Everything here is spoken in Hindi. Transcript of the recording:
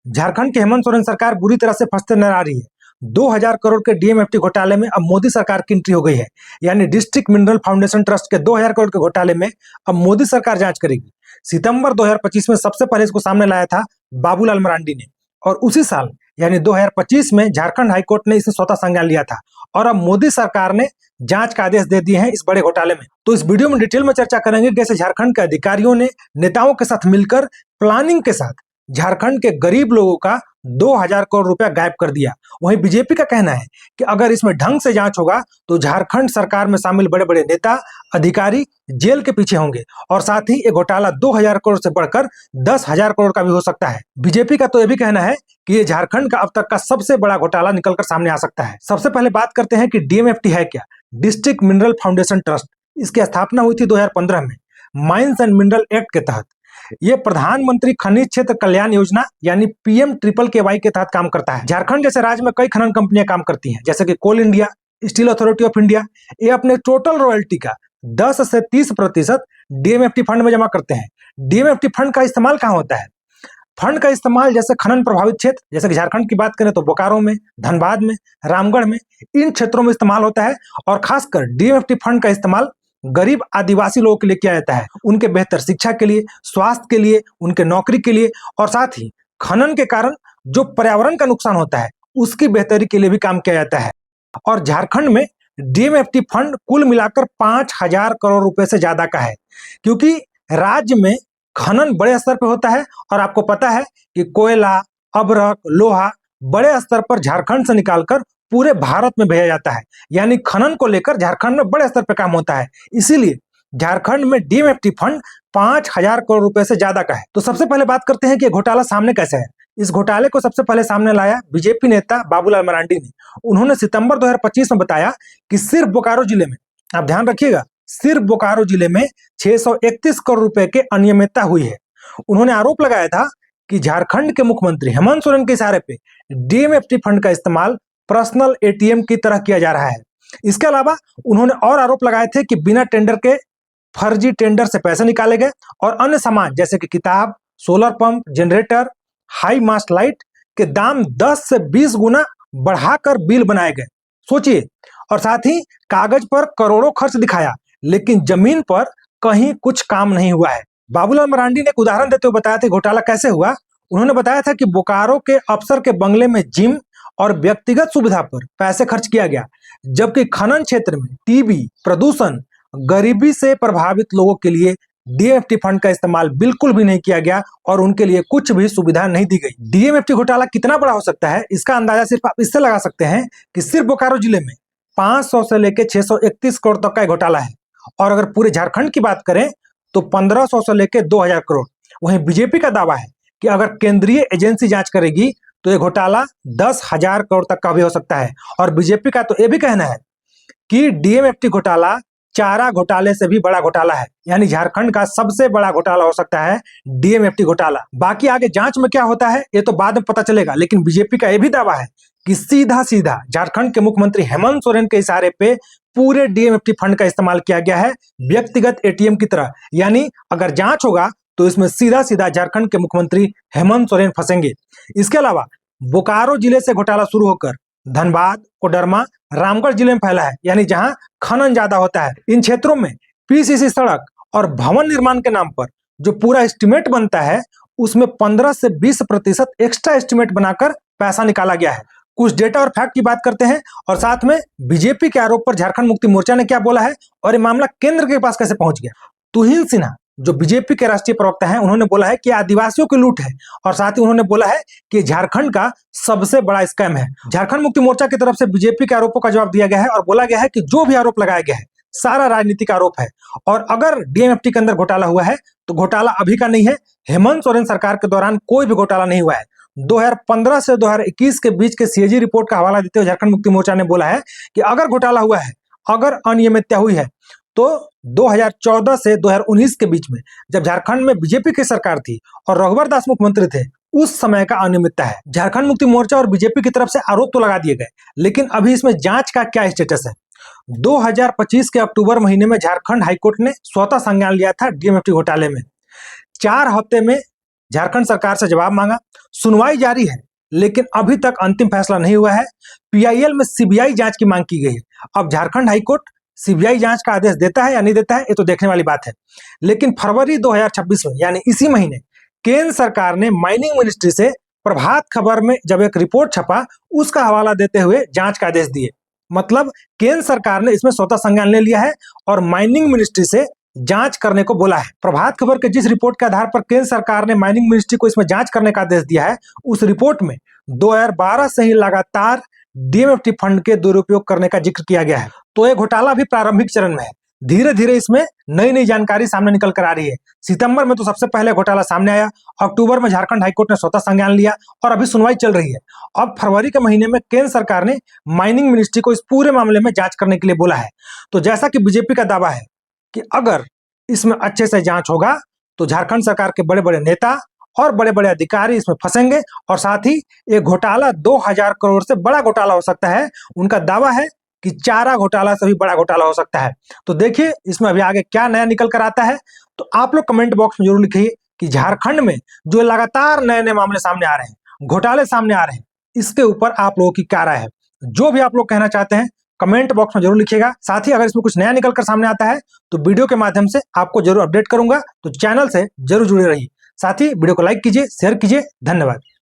झारखंड की हेमंत सोरेन सरकार बुरी तरह से फंसते नजर आ रही है। 2000 करोड़ के डीएमएफटी घोटाले में अब मोदी सरकार की एंट्री हो गई है। यानी डिस्ट्रिक्ट मिनरल फाउंडेशन ट्रस्ट के 2000 करोड़ के घोटाले में अब मोदी सरकार जांच करेगी। सितंबर 2025 में सबसे पहले इसको सामने लाया था बाबूलाल मरांडी ने, और उसी साल यानी 2025 में झारखंड हाईकोर्ट ने इसे स्वतः संज्ञान लिया था, और अब मोदी सरकार ने जांच का आदेश दे दिए हैं इस बड़े घोटाले में। तो इस वीडियो में डिटेल में चर्चा करेंगे कैसे झारखंड के अधिकारियों ने नेताओं के साथ मिलकर प्लानिंग के साथ झारखंड के गरीब लोगों का 2000 करोड़ रुपया गायब कर दिया। वहीं बीजेपी का कहना है कि अगर इसमें ढंग से जांच होगा तो झारखंड सरकार में शामिल बड़े बड़े नेता अधिकारी जेल के पीछे होंगे, और साथ ही ये घोटाला 2000 करोड़ से बढ़कर 10,000 करोड़ का भी हो सकता है। बीजेपी का तो यह भी कहना है कि ये झारखंड का अब तक का सबसे बड़ा घोटाला निकलकर सामने आ सकता है। सबसे पहले बात करते हैं कि डीएमएफटी है क्या। डिस्ट्रिक्ट मिनरल फाउंडेशन ट्रस्ट, इसकी स्थापना हुई थी 2015 में माइंस एंड मिनरल एक्ट के तहत। ये प्रधानमंत्री खनिज क्षेत्र कल्याण योजना यानी PM-KKY के तहत काम करता है। झारखंड जैसे राज्य में कई खनन कंपनियां काम करती हैं, जैसे कि Coal India, steel authority of India. ये अपने टोटल रॉयल्टी का 10 से 30% डीएमएफटी फंड में जमा करते हैं। डीएमएफटी फंड का इस्तेमाल कहाँ होता है? फंड का इस्तेमाल जैसे खनन प्रभावित क्षेत्र, जैसे कि झारखंड की बात करें तो बोकारो में, धनबाद में, रामगढ़ में, इन क्षेत्रों में इस्तेमाल होता है। और खासकर डीएमएफटी फंड का इस्तेमाल गरीब आदिवासी लोगों के लिए किया जाता है, उनके बेहतर शिक्षा के लिए, स्वास्थ्य के लिए, उनके नौकरी के लिए, और साथ ही खनन के कारण जो पर्यावरण का नुकसान होता है उसकी बेहतरी के लिए भी काम किया जाता है। और झारखंड में डीएमएफटी फंड कुल मिलाकर 5000 करोड़ रुपए से ज्यादा का है, क्योंकि राज्य में खनन बड़े स्तर पर होता है। और आपको पता है कि कोयला, अभ्रक, लोहा बड़े स्तर पर झारखंड से निकालकर पूरे भारत में भेजा जाता है। यानी खनन को लेकर झारखंड में बड़े स्तर पर काम होता है, इसीलिए झारखंड में डीएमएफटी फंड 5000 करोड़ रुपए से ज्यादा का है। तो सबसे पहले बात करते हैं कि घोटाला सामने कैसे है। इस घोटाले को सबसे पहले सामने लाया बीजेपी नेता बाबूलाल मरांडी ने। उन्होंने सितंबर 2025 में बताया कि सिर्फ बोकारो जिले में, आप ध्यान रखिएगा, सिर्फ बोकारो जिले में 631 करोड़ रुपए के अनियमितता हुई है। उन्होंने आरोप लगाया था कि झारखंड के मुख्यमंत्री हेमंत सोरेन के इशारे पे डीएमएफटी फंड का इस्तेमाल पर्सनल एटीएम की तरह किया जा रहा है। इसके अलावा उन्होंने और आरोप लगाए थे कि बिना टेंडर के फर्जी टेंडर से पैसे निकाले गए, और अन्य सामान जैसे कि किताब, solar pump, generator, high mast light के दाम 10 से 20 गुना बढ़ाकर बिल बनाए गए। सोचिए, और साथ ही कागज पर करोड़ों खर्च दिखाया, लेकिन जमीन पर कहीं कुछ काम नहीं हुआ है। बाबूलाल मरांडी ने एक उदाहरण देते हुए बताया था घोटाला कैसे हुआ। उन्होंने बताया था कि बोकारो के अफसर के बंगले में जिम और व्यक्तिगत सुविधा पर पैसे खर्च किया गया, जबकि खनन क्षेत्र में टीबी, प्रदूषण, गरीबी से प्रभावित लोगों के लिए डीएमएफटी फंड का इस्तेमाल बिल्कुल भी नहीं किया गया, और उनके लिए कुछ भी सुविधा नहीं दी गई। डीएमएफटी घोटाला कितना बड़ा हो सकता है, इसका अंदाजा सिर्फ आप इससे लगा सकते हैं कि सिर्फ बोकारो जिले में 500 से लेकर 631 करोड़ तक का घोटाला है, और अगर पूरे झारखंड की बात करें तो 1500 से लेकर 2000 करोड़। वहीं बीजेपी का दावा है कि अगर केंद्रीय एजेंसी जांच करेगी तो ये घोटाला 10,000 करोड़ तक का भी हो सकता है। और बीजेपी का तो यह भी कहना है कि डीएमएफटी घोटाला चारा घोटाले से भी बड़ा घोटाला है, यानी झारखंड का सबसे बड़ा घोटाला हो सकता है डीएमएफटी घोटाला। बाकी आगे जांच में क्या होता है ये तो बाद में पता चलेगा, लेकिन बीजेपी का यह भी दावा है कि सीधा सीधा झारखंड के मुख्यमंत्री हेमंत सोरेन के इशारे पे पूरे डीएमएफटी फंड का इस्तेमाल किया गया है व्यक्तिगत एटीएम की तरह। यानी अगर जांच होगा तो इसमें सीधा सीधा झारखंड के मुख्यमंत्री हेमंत सोरेन फंसेंगे। इसके अलावा बोकारो जिले से घोटाला शुरू होकर धनबाद, कोडरमा, रामगढ़ जिले में फैला है, यानी जहां खनन ज्यादा होता है। इन क्षेत्रों में पीसीसी सड़क और भवन निर्माण के नाम पर जो पूरा एस्टिमेट बनता है उसमें 15 से 20% एक्स्ट्रा एस्टिमेट बनाकर पैसा निकाला गया है। कुछ डेटा और फैक्ट की बात करते हैं, और साथ में बीजेपी के आरोप पर झारखंड मुक्ति मोर्चा ने क्या बोला है और ये मामला केंद्र के पास कैसे पहुंच गया। तुहिन सिन्हा जो बीजेपी के राष्ट्रीय प्रवक्ता हैं, उन्होंने बोला है कि आदिवासियों की लूट है, और साथ ही उन्होंने बोला है कि झारखंड का सबसे बड़ा स्कैम है। झारखंड मुक्ति मोर्चा की तरफ से बीजेपी के आरोपों का जवाब दिया गया है, और बोला गया है कि जो भी आरोप लगाया गया है सारा राजनीतिक आरोप है, और अगर डीएमएफटी के अंदर घोटाला हुआ है तो घोटाला अभी का नहीं है, हेमंत सोरेन सरकार के दौरान कोई भी घोटाला नहीं हुआ है। 2015 से 2021 के बीच के सीएजी रिपोर्ट का हवाला देते हुए झारखंड मुक्ति मोर्चा ने बोला है कि अगर घोटाला हुआ है, अगर अनियमितता हुई है, तो 2014 से 2019 के बीच में जब झारखंड में बीजेपी की सरकार थी और रघुवर दास मुख्यमंत्री थे, उस समय का अनियमितता है। झारखंड मुक्ति मोर्चा और बीजेपी की तरफ से आरोप तो लगा दिए गए, लेकिन अभी इसमें जांच का क्या स्टेटस है। 2025 के अक्टूबर महीने में झारखंड हाईकोर्ट ने स्वतः संज्ञान लिया था डीएमएफटी घोटाले में। 4 हफ्ते में झारखंड सरकार से जवाब मांगा। सुनवाई जारी है, लेकिन अभी तक अंतिम फैसला नहीं हुआ है। पीआईएल में सीबीआई जांच की मांग की गई है। अब झारखंड हाईकोर्ट सीबीआई जांच का आदेश देता है या नहीं देता है, ये तो देखने वाली बात है। लेकिन फरवरी 2026 में, यानी इसी महीने, केंद्र सरकार ने माइनिंग मिनिस्ट्री से प्रभात खबर में जब एक रिपोर्ट छपा, उसका हवाला देते हुए जांच का आदेश दिए। मतलब केंद्र सरकार ने इसमें स्वतः संज्ञान ले लिया है और माइनिंग मिनिस्ट्री से जांच करने को बोला है। प्रभात खबर के जिस रिपोर्ट के आधार पर केंद्र सरकार ने माइनिंग मिनिस्ट्री को इसमें जांच करने का आदेश दिया है, उस रिपोर्ट में 2012 से ही लगातार डीएमएफटी फंड के दुरुपयोग करने का जिक्र किया गया है। तो ये घोटाला भी प्रारंभिक चरण में है। धीरे धीरे इसमें नई नई जानकारी सामने निकल कर आ रही है। सितंबर में तो सबसे पहले घोटाला सामने आया, अक्टूबर में झारखंड हाईकोर्ट ने स्वतः संज्ञान लिया और अभी सुनवाई चल रही है। अब फरवरी के महीने में केंद्र सरकार ने माइनिंग मिनिस्ट्री को इस पूरे मामले में जांच करने के लिए बोला है। तो जैसा कि बीजेपी का दावा है कि अगर इसमें अच्छे से जांच होगा तो झारखंड सरकार के बड़े बड़े नेता और बड़े बड़े अधिकारी इसमें फंसेंगे और साथ ही ये घोटाला 2000 करोड़ से बड़ा घोटाला हो सकता है। उनका दावा है कि चारा घोटाला से भी बड़ा घोटाला हो सकता है। तो देखिए इसमें अभी आगे क्या नया निकल कर आता है। तो आप लोग कमेंट बॉक्स में जरूर लिखिए कि झारखंड में जो लगातार नए नए मामले सामने आ रहे हैं, घोटाले सामने आ रहे हैं, इसके ऊपर आप लोगों की क्या राय है। जो भी आप लोग कहना चाहते हैं कमेंट बॉक्स में जरूर लिखिएगा। साथ ही अगर इसमें कुछ नया निकल कर सामने आता है तो वीडियो के माध्यम से आपको जरूर अपडेट करूंगा। तो चैनल से जरूर जुड़े रहिए। साथ ही वीडियो को लाइक कीजिए, शेयर कीजिए। धन्यवाद।